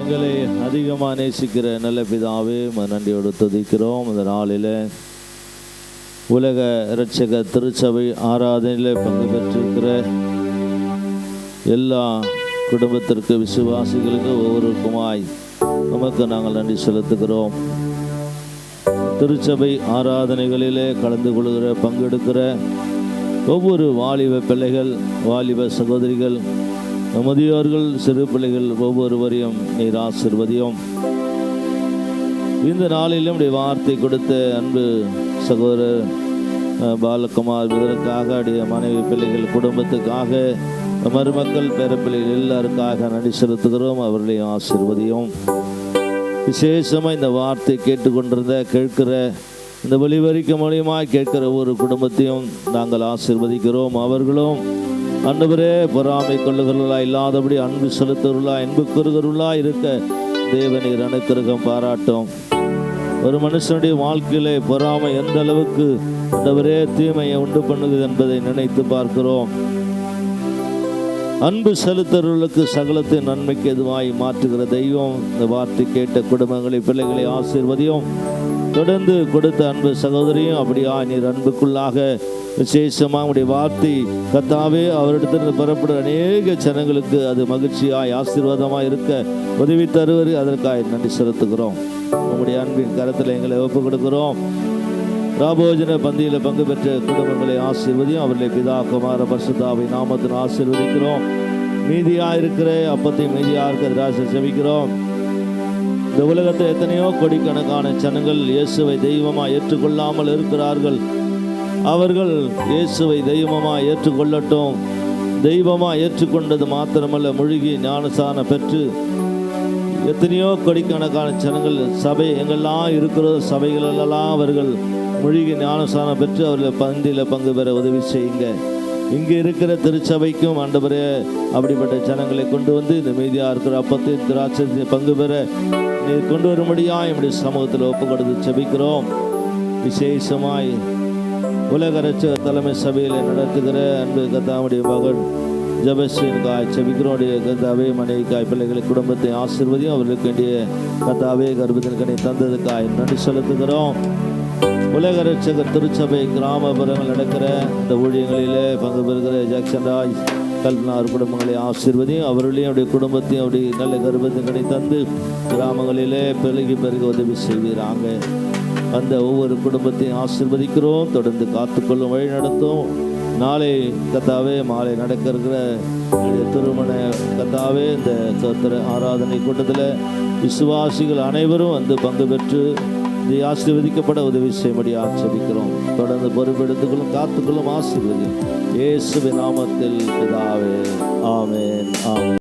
எங்களை அதிகமாக நேசிக்கிற நல்ல பிதாவே, நன்றியோடு துதிக்கிறோம். இந்த நாளில் உலக இரட்சக திருச்சபை ஆராதனையில் பங்கு பெற்றிருக்கிற எல்லா குடும்பத்திற்கு, விசுவாசிகளுக்கு ஒவ்வொருக்குமாய் நமக்கு நாங்கள் நன்றி செலுத்துகிறோம். திருச்சபை ஆராதனைகளிலே கலந்து கொள்கிற, பங்கெடுக்கிற ஒவ்வொரு வாலிப பிள்ளைகள், வாலிப சகோதரிகள், முதியோர்கள், சிறு பிள்ளைகள் ஒவ்வொருவரையும் நீர் ஆசீர்வதியும். இந்த நாளிலும் உடைய வார்த்தை கொடுத்த அன்பு சகோதரர் பாலகுமார் இதற்காக, உடைய மனைவி, பிள்ளைகள், குடும்பத்துக்காக, மருமக்கள், பேரப்பிள்ளைகள் எல்லாருக்காக நன்றி செலுத்துகிறோம். அவர்களையும் ஆசீர்வதியும். விசேஷமாக இந்த வார்த்தை கேட்டுக்கொண்டிருந்த, கேட்கிற, இந்த ஒலிபரப்பு மூலியமாக கேட்கிற ஒவ்வொரு குடும்பத்தையும் நாங்கள் ஆசீர்வதிக்கிறோம். அவர்களும் ஆண்டவரே பொறாமை கொள்ளுகிறவர்களா இல்லாதபடி அன்பு செலுத்துகிறவர்களா, அன்பு கூறுகிறவர்களா இருக்க தேவனீர் அனுக்கிரகம் பாராட்டும். ஒரு மனுஷனுடைய வாழ்க்கையிலே பொறாமை எந்த அளவுக்கு ஆண்டவரே தீமையை உண்டு பண்ணுகிறது என்பதை நினைத்து பார்க்கிறோம். அன்பு செலுத்துகிறவர்களுக்கு சகலத்தின் நன்மைக்கு எதுவாய் மாற்றுகிற தெய்வம். இந்த வார்த்தை கேட்ட குடும்பங்களை, பிள்ளைகளை ஆசீர்வதியும். தொடர்ந்து கொடுத்த அன்பு சகோதரியும் அப்படியா நீர் அன்புக்குள்ளாக விசேஷமாக உடைய வார்த்தை கர்த்தாவே அவரிடத்திலிருந்து பெறப்படுற அநேக ஜனங்களுக்கு அது மகிழ்ச்சியாய் ஆசீர்வாதமாக இருக்க உதவி தருவது, அதற்காக நன்றி செலுத்துகிறோம். உங்களுடைய அன்பின் கரத்தில் எங்களை ஒப்புக் கொடுக்கிறோம். ராபோஜன பந்தியில் பங்கு பெற்ற குடும்பங்களை ஆசீர்வதியும். அவர்களை பிதா, குமார, பரிசுத்தாவை நாமத்தில் ஆசீர்வதிக்கிறோம். மீதியாக இருக்கிற அப்பத்தை மீதியாக இருக்கிற ராசி செபிக்கிறோம். இந்த உலகத்தில் எத்தனையோ கோடிக்கணக்கான ஜனங்கள் இயேசுவை தெய்வமாக ஏற்றுக்கொள்ளாமல் இருக்கிறார்கள். அவர்கள் இயேசுவை தெய்வமாக ஏற்றுக்கொள்ளட்டும். தெய்வமாக ஏற்றுக்கொண்டது மாத்திரமல்ல, முழுகி ஞானசான பெற்று எத்தனையோ கோடிக்கணக்கான ஜனங்கள் சபை எங்கெல்லாம் இருக்கிற சபைகளெல்லாம் அவர்கள் முழுகி ஞானசானம் பெற்று அவர்கள் பந்தியில் பங்கு பெற உதவி செய்யுங்க. இங்கே இருக்கிற திருச்சபைக்கும் ஆண்டவரே அப்படிப்பட்ட ஜனங்களை கொண்டு வந்து இந்த மீதியாக இருக்கிற அப்பத்தையும் திராட்சையும் பங்கு பெற நீர் கொண்டு வரும்படியாக என்னுடைய சமூகத்தில் ஒப்பு கொடுத்து செபிக்கிறோம். விசேஷமாய் உலக இரட்சக தலைமை சபையில் நடத்துகிற அன்பு கர்த்தாவுடைய மகன் ஜெபஸ்ரீனுக்காய் செபிக்கிறோம். கர்த்தாவே மனைவிக்காய், பிள்ளைகளை, குடும்பத்தை ஆசீர்வதியும். அவர்களுக்கு வேண்டிய கர்த்தாவே கர்ப்பத்தின் கனி தந்ததுக்காய் நன்றி செலுத்துகிறோம். உலக இரட்சக திருச்சபை கிராமப்புறங்கள் நடக்கிற இந்த ஊழியங்களிலே பங்கு பெறுகிற ஜாக்சன் ராஜ், கல்பனார் குடும்பங்களை ஆசீர்வதியும். அவர்களையும் அவருடைய குடும்பத்தையும் அவருடைய நல்ல கர்ப்பத்தின் கனி தந்து கிராமங்களிலே பெருகி உதவி செய்வீராங்க. அந்த ஒவ்வொரு குடும்பத்தையும் ஆசீர்வதிக்கிறோம். தொடர்ந்து காத்துக்கொள்ளும், வழி நடத்தும். நாளை கர்த்தாவே மாலை நடக்க இருக்கிற திருமண கர்த்தாவே இந்த கர்த்தர் ஆராதனை கூட்டத்தில் விசுவாசிகள் அனைவரும் வந்து பங்கு பெற்று இதை ஆசீர்வதிக்கப்பட உதவி செய்யும்படி ஆட்சேபிக்கிறோம். தொடர்ந்து பொறுப்பெடுத்துக்கொள்ளும், காத்துக்கொள்ளும், ஆசீர்வதியும். இயேசுவின் நாமத்தில் பிதாவே, ஆமென், ஆமென்.